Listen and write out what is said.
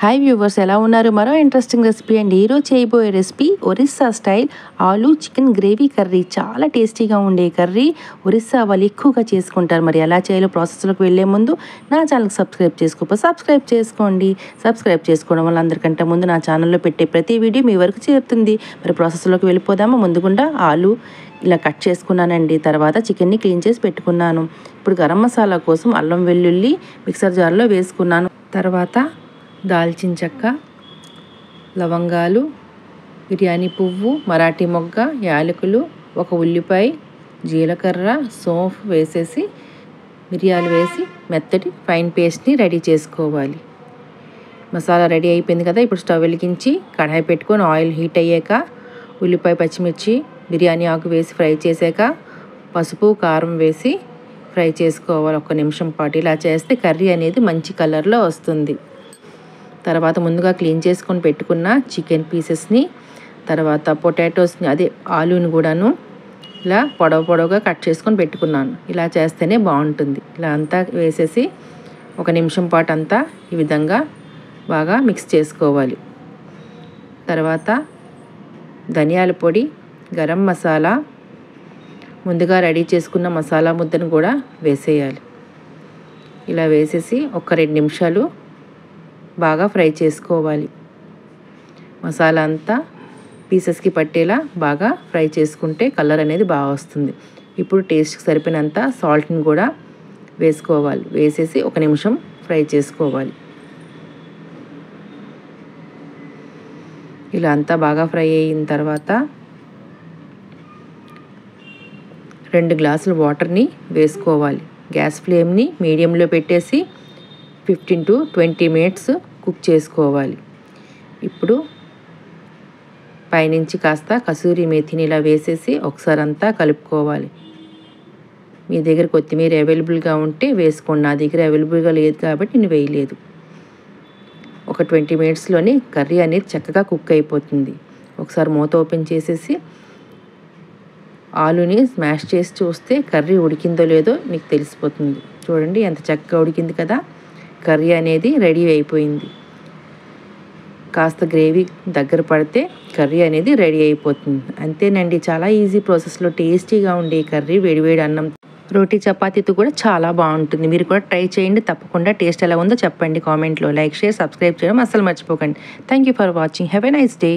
Hi viewers, ఎలా ఉన్నారు? మరో ఇంట్రెస్టింగ్ రెసిపీ అండి. ఈరోజు చేయబోయే రెసిపీ ఒరిస్సా స్టైల్ ఆలు చికెన్ గ్రేవీ కర్రీ. చాలా టేస్టీగా ఉండే కర్రీ. ఒరిస్సా వాళ్ళు ఎక్కువగా చేసుకుంటారు. మరి ఎలా చేయాలో ప్రాసెస్లోకి వెళ్ళే ముందు నా ఛానల్కి సబ్స్క్రైబ్ చేసుకోండి. సబ్స్క్రైబ్ చేసుకోవడం వల్ల అందరికంటే ముందు నా ఛానల్లో పెట్టే ప్రతి వీడియో మీ వరకు చేరుతుంది. మరి ప్రాసెస్లోకి వెళ్ళిపోదామా? ముందుగుండా ఆలు ఇలా కట్ చేసుకున్నానండి. తర్వాత చికెన్ని క్లీన్ చేసి పెట్టుకున్నాను. ఇప్పుడు గరం మసాలా కోసం అల్లం వెల్లుల్లి మిక్సర్ జార్లో వేసుకున్నాను. తర్వాత దాల్చిన చెక్క, లవంగాలు, బిర్యానీ పువ్వు, మరాఠీ మొగ్గ, యాలకులు, ఒక ఉల్లిపాయ, జీలకర్ర, సోంఫ్ వేసేసి మిరియాలు వేసి మెత్తటి ఫైన్ పేస్ట్ని రెడీ చేసుకోవాలి. మసాలా రెడీ అయిపోయింది కదా. ఇప్పుడు స్టవ్ వెలిగించి కడాయి పెట్టుకొని ఆయిల్ హీట్ అయ్యాక ఉల్లిపాయ, పచ్చిమిర్చి, బిర్యానీ ఆకు వేసి ఫ్రై చేసాక పసుపు, కారం వేసి ఫ్రై చేసుకోవాలి 1 నిమిషం పాటు. ఇలా చేస్తే కర్రీ అనేది మంచి కలర్లో వస్తుంది. తర్వాత ముందుగా క్లీన్ చేసుకొని పెట్టుకున్న చికెన్ పీసెస్ని, తర్వాత పొటాటోస్ని, అదే ఆలూని కూడాను ఇలా పొడవుగా కట్ చేసుకొని పెట్టుకున్నాను. ఇలా చేస్తేనే బాగుంటుంది. ఇలా అంతా వేసేసి 1 నిమిషం పాటు అంతా ఈ విధంగా బాగా మిక్స్ చేసుకోవాలి. తర్వాత ధనియాల పొడి, గరం మసాలా, ముందుగా రెడీ చేసుకున్న మసాలా ముద్దను కూడా వేసేయాలి. ఇలా వేసేసి 1-2 నిమిషాలు బాగా ఫ్రై చేసుకోవాలి. మసాలా అంతా పీసెస్కి పట్టేలా బాగా ఫ్రై చేసుకుంటే కలర్ అనేది బాగా వస్తుంది. ఇప్పుడు టేస్ట్కి సరిపోయినంత సాల్ట్ని కూడా వేసుకోవాలి. వేసేసి 1 నిమిషం ఫ్రై చేసుకోవాలి. ఇలా అంతా బాగా ఫ్రై అయిన తర్వాత 2 గ్లాసుల వాటర్ని వేసుకోవాలి. గ్యాస్ ఫ్లేమ్ని మీడియంలో పెట్టేసి 15 to 20 మినిట్స్ కుక్ చేసుకోవాలి. ఇప్పుడు పైనుంచి కాస్త కసూరి మేథిని ఇలా వేసేసి ఒకసారి అంతా కలుపుకోవాలి. మీ దగ్గర కొత్తిమీర అవైలబుల్గా ఉంటే వేసుకోండి. నా దగ్గర అవైలబుల్గా లేదు కాబట్టి నేను వేయలేదు. ఒక 20 మినిట్స్లోనే కర్రీ అనేది చక్కగా కుక్ అయిపోతుంది. ఒకసారి మూత ఓపెన్ చేసేసి ఆలుని స్మాష్ చేసి చూస్తే కర్రీ ఉడికిందో లేదో మీకు తెలిసిపోతుంది. చూడండి ఎంత చక్కగా ఉడికింది కదా. కర్రీ అనేది రెడీ అయిపోయింది. కాస్త గ్రేవీ దగ్గర పడితే కర్రీ అనేది రెడీ అయిపోతుంది. అంతేనండి, చాలా ఈజీ ప్రాసెస్లో టేస్టీగా ఉండే కర్రీ వేడివేడి అన్నం, రోటీ, చపాతీతో కూడా చాలా బాగుంటుంది. మీరు కూడా ట్రై చేయండి. తప్పకుండా టేస్ట్ ఎలా ఉందో చెప్పండి కామెంట్లో. లైక్, షేర్, సబ్స్క్రైబ్ చేయడం అస్సలు మర్చిపోకండి. Thank you for watching. Have a nice day.